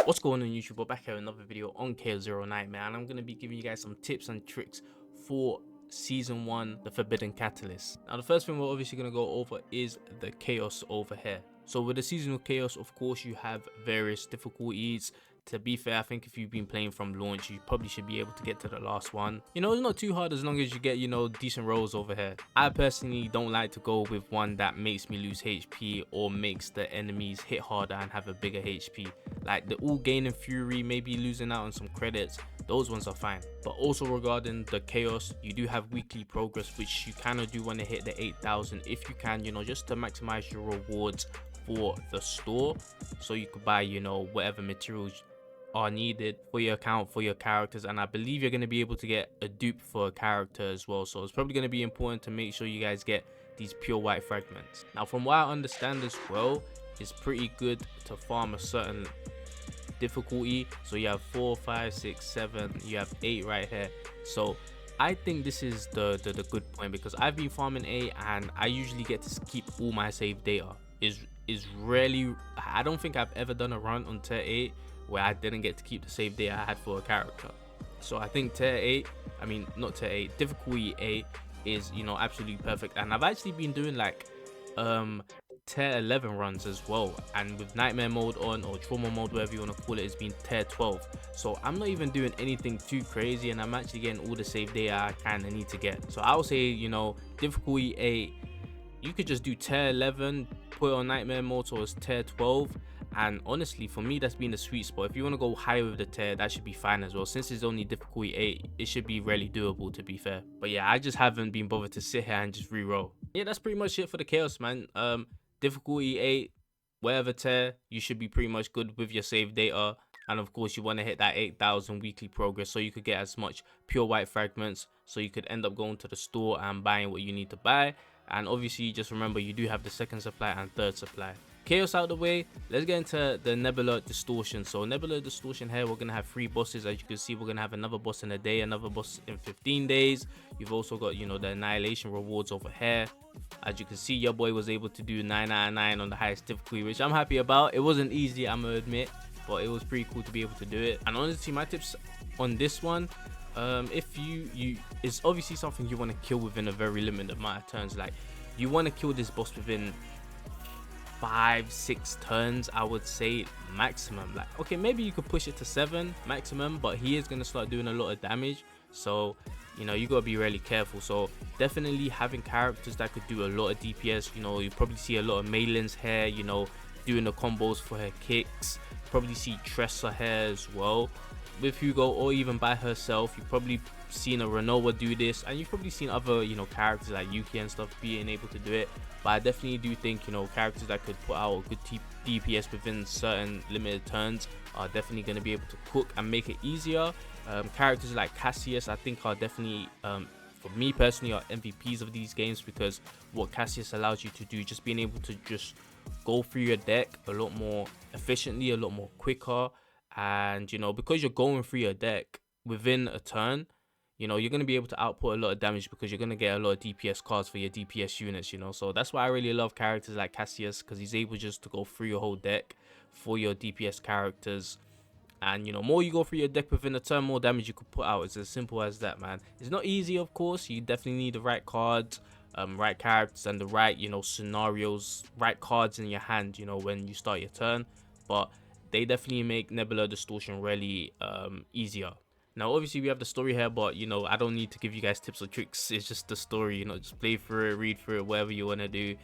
What's going on YouTube? We're back here with another video on KO09, man. I'm going to be giving you guys some tips and tricks for season 1, the Forbidden Catalyst. Now the first thing we're obviously going to go over is the chaos over here. So with the seasonal chaos, of course, you have various difficulties. To be fair, I think if you've been playing from launch, you probably should be able to get to the last one. You know, it's not too hard as long as you get, decent rolls over here. I personally don't like to go with one that makes me lose HP or makes the enemies hit harder and have a bigger HP. Like the all gaining fury, maybe losing out on some credits, those ones are fine. But also regarding the chaos, you do have weekly progress, which you kind of do want to hit the 8,000 if you can, just to maximize your rewards for the store, so you could buy, whatever materials are needed for your account, for your characters. And I believe you're going to be able to get a dupe for a character as well, so it's probably going to be important to make sure you guys get these pure white fragments. Now from what I understand as well, it's pretty good to farm a certain difficulty. So you have 4, 5, 6, 7, you have 8 right here. So I think this is the good point, because I've been farming 8 and I usually get to keep all my save data. Is really, I don't think I've ever done a run on tier 8 where I didn't get to keep the save data I had for a character. So I think tier 8, I mean not tier 8, difficulty 8 is, absolutely perfect. And I've actually been doing like tier 11 runs as well, and with nightmare mode on, or trauma mode, whatever you want to call it, it's been tier 12. So I'm not even doing anything too crazy, and I'm actually getting all the save data I kind of need to get. So I would say, difficulty 8, you could just do tier 11, put it on nightmare mode, so it's tier 12. And honestly, for me, that's been the sweet spot. If you want to go higher with the tier, that should be fine as well. Since it's only difficulty 8, it should be really doable, to be fair. But yeah, I just haven't been bothered to sit here and just re-roll. Yeah, that's pretty much it for the chaos, man. Difficulty 8, whatever tier, you should be pretty much good with your save data. And of course, you want to hit that 8,000 weekly progress, so you could get as much pure white fragments, so you could end up going to the store and buying what you need to buy. And obviously, just remember, you do have the second supply and third supply. Chaos out of the way, let's get into the Nebula Distortion. So Nebula Distortion here, we're gonna have 3 bosses. As you can see, we're gonna have another boss in a day, another boss in 15 days. You've also got, the annihilation rewards over here. As you can see, your boy was able to do 9 out of 9 on the highest difficulty, which I'm happy about. It wasn't easy, I'm gonna admit, but it was pretty cool to be able to do it. And honestly, my tips on this one, if you it's obviously something you want to kill within a very limited amount of turns. Like, you want to kill this boss within 5-6 turns, I would say, maximum. Like, okay, maybe you could push it to 7 maximum, but he is going to start doing a lot of damage, so you gotta be really careful. So definitely having characters that could do a lot of DPS. You probably see a lot of Maylins here, doing the combos for her kicks. Probably see Tressa here as well with Hugo, or even by herself. You've probably seen a Renoa do this, and you've probably seen other characters like Yuki and stuff being able to do it. But I definitely do think characters that could put out a good DPS within certain limited turns are definitely going to be able to cook and make it easier. Characters like Cassius, I think, are definitely for me personally are MVPs of these games, because what Cassius allows you to do, just being able to just go through your deck a lot more efficiently, a lot more quicker. And because you're going through your deck within a turn, you're going to be able to output a lot of damage, because you're going to get a lot of DPS cards for your DPS units. So that's why I really love characters like Cassius, because he's able just to go through your whole deck for your DPS characters. And more you go through your deck within a turn, more damage you could put out. It's as simple as that, man. It's not easy, of course. You definitely need the right cards, right characters, and the right scenarios, right cards in your hand when you start your turn. But they definitely make Nebula Distortion really easier. Now obviously we have the story here, but I don't need to give you guys tips or tricks. It's just the story. Just play through it, read through it, whatever you want to do.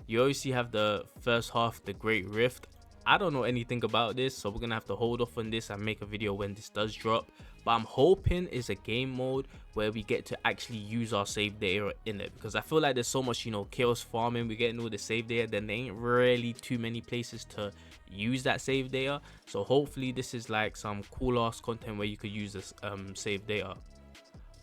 You obviously have the first half, the Great Rift. I don't know anything about this, so we're gonna have to hold off on this and make a video when this does drop. But I'm hoping it's a game mode where we get to actually use our save data in it, because I feel like there's so much chaos farming, we're getting all the save data, then there ain't really too many places to use that save data. So hopefully this is like some cool ass content where you could use this save data.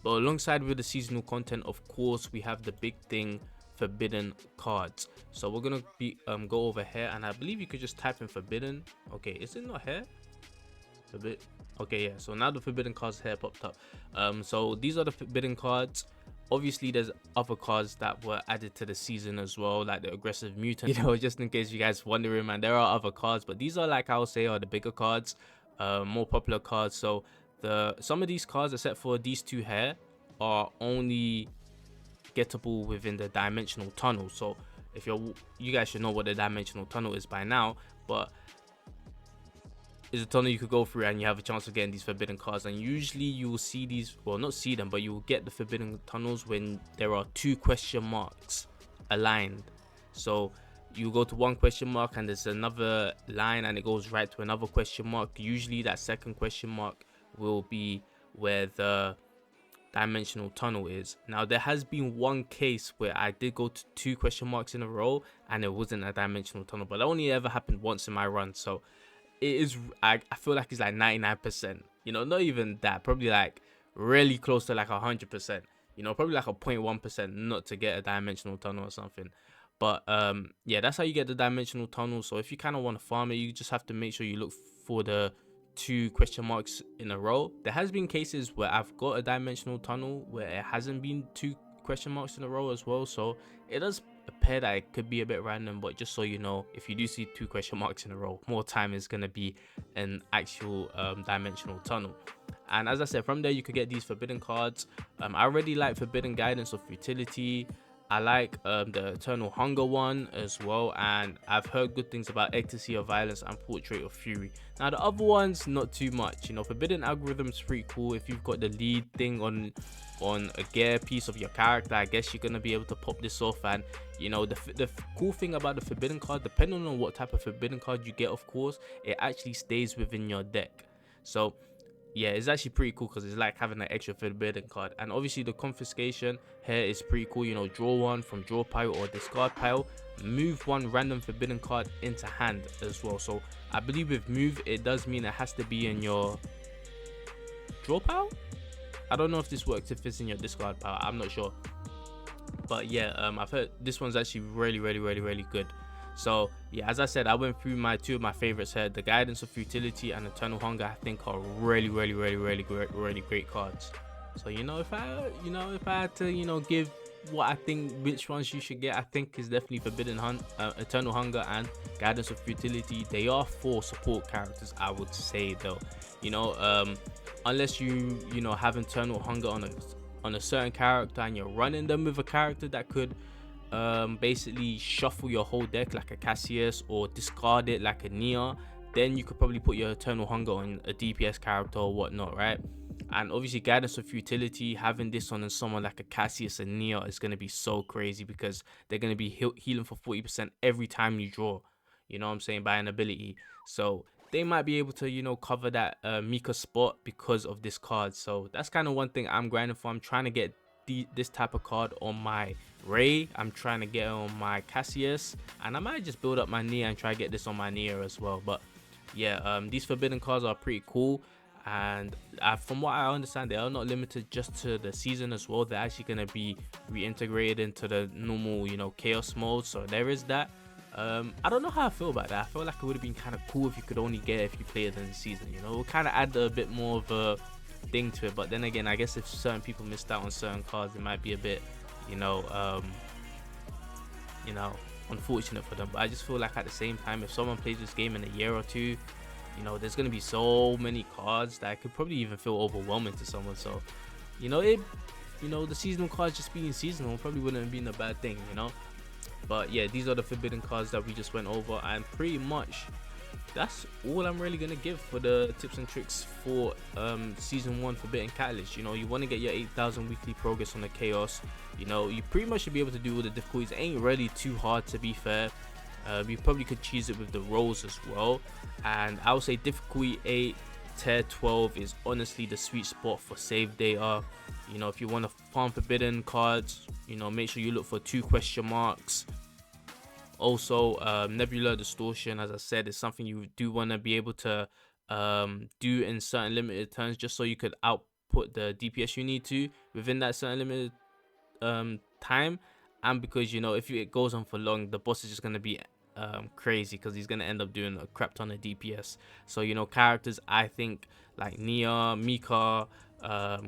But alongside with the seasonal content, of course, we have the big thing, forbidden cards. So we're gonna be go over here, and I believe you could just type in forbidden. Okay, is it not here? Okay, yeah, so now the forbidden cards here popped up. So these are the forbidden cards. Obviously, there's other cards that were added to the season as well, like the aggressive mutant, just in case you guys wondering, man, there are other cards, but these are, like I'll say, are the bigger cards, more popular cards. So some of these cards, except for these two here, are only gettable within the dimensional tunnel. So if you guys should know what the dimensional tunnel is by now, but is a tunnel you could go through and you have a chance of getting these forbidden cards. And usually you will see these, well, not see them, but you will get the forbidden tunnels when there are 2 question marks aligned. So you go to 1 question mark and there's another line and it goes right to another question mark. Usually that second question mark will be where the dimensional tunnel is. Now there has been one case where I did go to 2 question marks in a row and it wasn't a dimensional tunnel, but that only ever happened once in my run. So it is, I feel like it's like 99%, not even that, probably like really close to like 100%, probably like a 0.1% not to get a dimensional tunnel or something. But yeah, that's how you get the dimensional tunnel. So if you kind of want to farm it, you just have to make sure you look for the 2 question marks in a row. There has been cases where I've got a dimensional tunnel where it hasn't been 2 question marks in a row as well, so it does appear that it could be a bit random. But just so you know, if you do see 2 question marks in a row, more time is going to be an actual dimensional tunnel. And as I said, from there you could get these forbidden cards. I already like Forbidden Guidance of Futility. I like the Eternal Hunger one as well, and I've heard good things about Ecstasy of Violence and Portrait of Fury. Now the other ones, not too much. Forbidden Algorithm's pretty cool. If you've got the lead thing on a gear piece of your character, I guess you're gonna be able to pop this off. And the cool thing about the forbidden card, depending on what type of forbidden card you get, of course, it actually stays within your deck. So yeah, it's actually pretty cool because it's like having an extra forbidden card. And obviously the confiscation here is pretty cool. Draw 1 from draw pile or discard pile, move 1 random forbidden card into hand as well. So I believe with move, it does mean it has to be in your draw pile. I don't know if this works if it's in your discard pile, I'm not sure. But yeah, I've heard this one's actually really good. So yeah, as I said, I went through 2 of my favorites here. The Guidance of Futility and Eternal Hunger, I think, are really great cards. So if I had to give what I think which ones you should get, I think is definitely Eternal Hunger and Guidance of Futility. They are 4 support characters, I would say, though. Unless you have Eternal Hunger on a certain character and you're running them with a character that could basically shuffle your whole deck like a Cassius, or discard it like a Nia, then you could probably put your Eternal Hunger on a DPS character or whatnot, right? And obviously Guidance of Futility, having this on someone like a Cassius and Nia is going to be so crazy because they're going to be healing for 40% every time you draw, what I'm saying, by an ability. So they might be able to cover that Mika spot because of this card. So that's kind of one thing I'm grinding for. I'm trying to get this type of card on my Ray, I'm trying to get it on my Cassius, and I might just build up my Nia and try to get this on my Nia as well. But yeah, these forbidden cards are pretty cool, and from what I understand, they are not limited just to the season as well. They're actually going to be reintegrated into the normal chaos mode, so there is that. I don't know how I feel about that. I feel like it would have been kind of cool if you could only get it if you play it in the season. It would kind of add a bit more of a thing to it. But then again, I guess if certain people missed out on certain cards, it might be a bit unfortunate for them. But I just feel like at the same time, if someone plays this game in a year or 2, there's gonna be so many cards that it could probably even feel overwhelming to someone. So the seasonal cards just being seasonal probably wouldn't have been a bad thing. But yeah, these are the forbidden cards that we just went over, and pretty much that's all I'm really gonna give for the tips and tricks for season 1 Forbidden Catalyst. You want to get your 8,000 weekly progress on the chaos. You pretty much should be able to do all the difficulties. It ain't really too hard, to be fair. You probably could choose it with the roles as well, and I would say difficulty 8 tier 12 is honestly the sweet spot for save data. If you want to farm forbidden cards, make sure you look for 2 question marks. Also, Nebula Distortion, as I said, is something you do want to be able to do in certain limited turns, just so you could output the DPS you need to within that certain limited time. And because if it goes on for long, the boss is just going to be crazy, because he's going to end up doing a crap ton of DPS. So characters I think like Nia, Mika,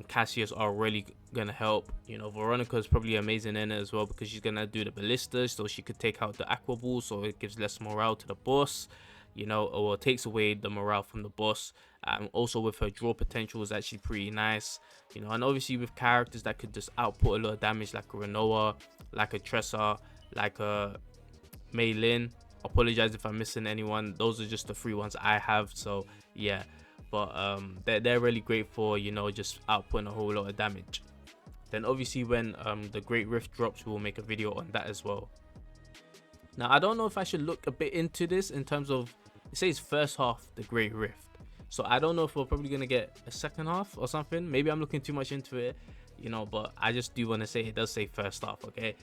Cassius are really gonna help. You know, Veronica is probably amazing in it as well, because she's gonna do the ballistas, so she could take out the aqua ball, so it gives less morale to the boss, you know, or takes away the morale from the boss. Also with her draw potential is actually pretty nice, you know. And obviously with characters that could just output a lot of damage, like a Renoa, like a Tressa, like a Mei Lin. Apologize if I'm missing anyone. Those are just the 3 ones I have, so yeah. But they're really great for, you know, just outputting a whole lot of damage. Then obviously when the Great Rift drops, we'll make a video on that as well. Now I don't know if I should look a bit into this in terms of, it says first half the Great Rift, so I don't know if we're probably gonna get a second half or something. Maybe I'm looking too much into it, you know, but I just do want to say it does say first half, okay?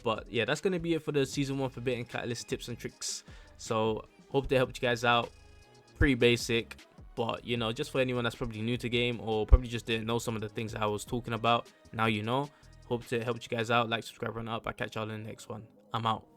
But yeah, that's gonna be it for the season 1 Forbidden Catalyst tips and tricks. So hope they helped you guys out. Pretty basic, but you know, just for anyone that's probably new to game or probably just didn't know some of the things I was talking about, now you know. Hope to help you guys out. Like, subscribe, run up. I'll catch y'all in the next one. I'm out.